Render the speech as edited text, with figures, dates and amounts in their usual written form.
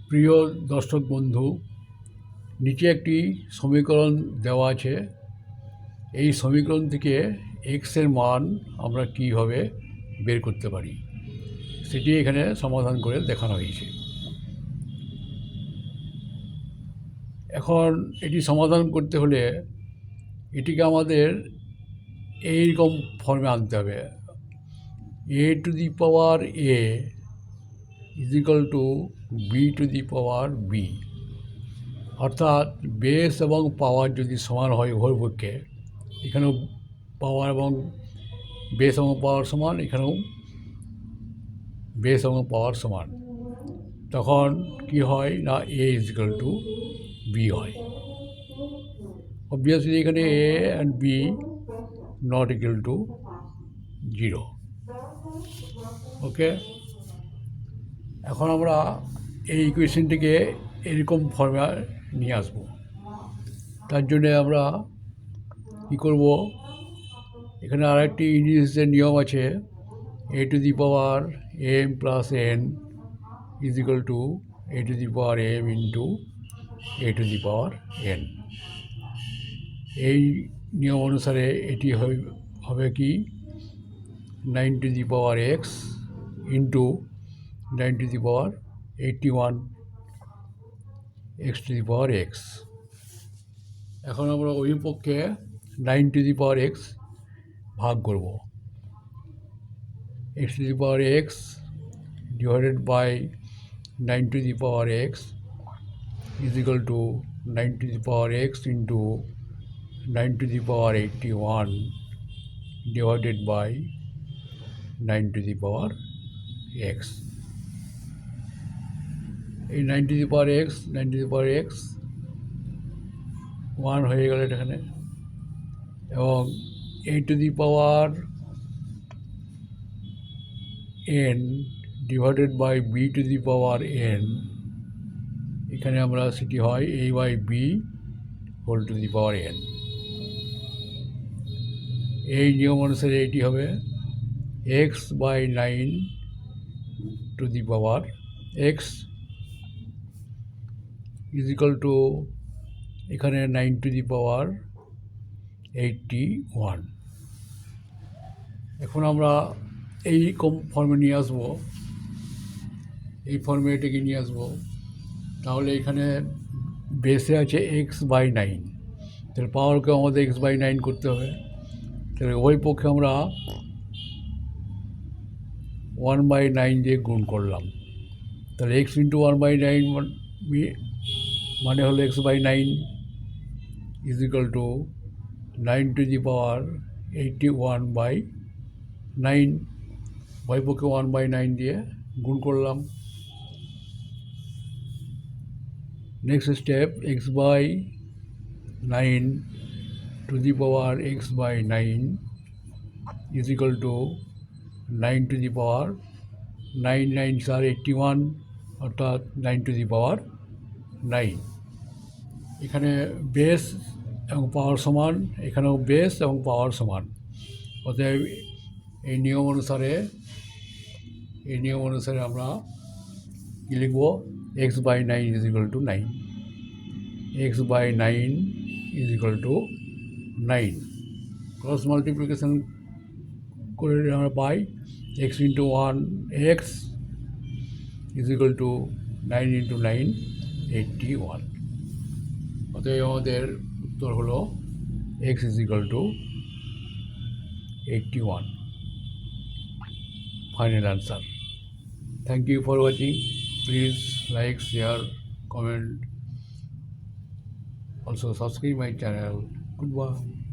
প্রিয় দর্শক বন্ধু, নিচে একটি সমীকরণ দেওয়া আছে। এই সমীকরণ থেকে এক্সের মান আমরা কীভাবে বের করতে পারি সেটি এখানে সমাধান করে দেখানো হয়েছে। এখন এটি সমাধান করতে হলে এটিকে আমাদের এইরকম ফর্মে আনতে হবে। a two the power a is equal two b to the power b, অর্থাৎ বেস এবং পাওয়ার যদি সমান হয় উভয় পক্ষে, এখানেও পাওয়ার এবং বেস এবং পাওয়ার সমান, এখানেও বেস এবং পাওয়ার সমান, তখন কি হয় না a is equal two b হয়। অবভিয়াসলি এখানে a and b not equal to 0। ওকে, এখন আমরা এই ইকুয়েশনটিকে এরকম ফর্মে নিয়ে আসব। তার জন্যে আমরা কী করব, এখানে আরেকটি ইংলিশের নিয়ম আছে, a two the power m plus n is equal two a two the power m into a two the power n। এই নিয়ম অনুসারে এটি হবে কি 9 to the power x into 9 to the power 81 x to the power x। এখন আমরা ওই পক্ষে 9 টু দি পাওয়ার x ভাগ করব। x to the power x divided by 9 to the power x is equal to 9 to the power x into 9 to the power 81 divided by 9 to the power x। এই 9 to the power x 9 to the power x 1 হয়ে গেল এখানে, এবং 8 to the power n divided by b to the power n, এখানে আমরা সেটি হয় a by b whole to the power n। এই নিয়ম অনুসারে এটি হবে x by 9 to the power x is equal to এখানে 9 টু দি পাওয়ার 81। এখন আমরা এই ফর্মে নিয়ে আসবো, এই ফর্মে এটাকে নিয়ে আসবো। তাহলে এখানে বেসে আছে x বাই 9, তাহলে পাওয়ারকে আমাদের x বাই 9 করতে হবে। তাহলে ওই পক্ষে আমরা 1 বাই 9 দিয়ে গুণ করলাম, তাহলে x ইন্টু 1 বাই 9 মানে হলো x by 9 is equal to 9 to the power 81 by 9, ওই পক্ষে 1 বাই 9 দিয়ে গুণ করলাম। Next step, x by 9 to the power x by 9 is equal to 9 to the power 9 9 আর 81, অর্থাৎ 9 টু দি পাওয়ার 9। এখানে বেস এবং পাওয়ার সমান, এখানেও বেস এবং পাওয়ার সমান, অতএব এই নিয়ম অনুসারে আমরা কী লিখব, x by 9 is equal to 9, x by 9 is equal to 9। Cross multiplication করে আমরা পাই x into 1 x is equal to 9 into 9 81। অতএব আমাদের উত্তর হলো x is equal to 81, final answer. Thank you for watching. Please like, share, comment. Also subscribe my channel. Goodbye.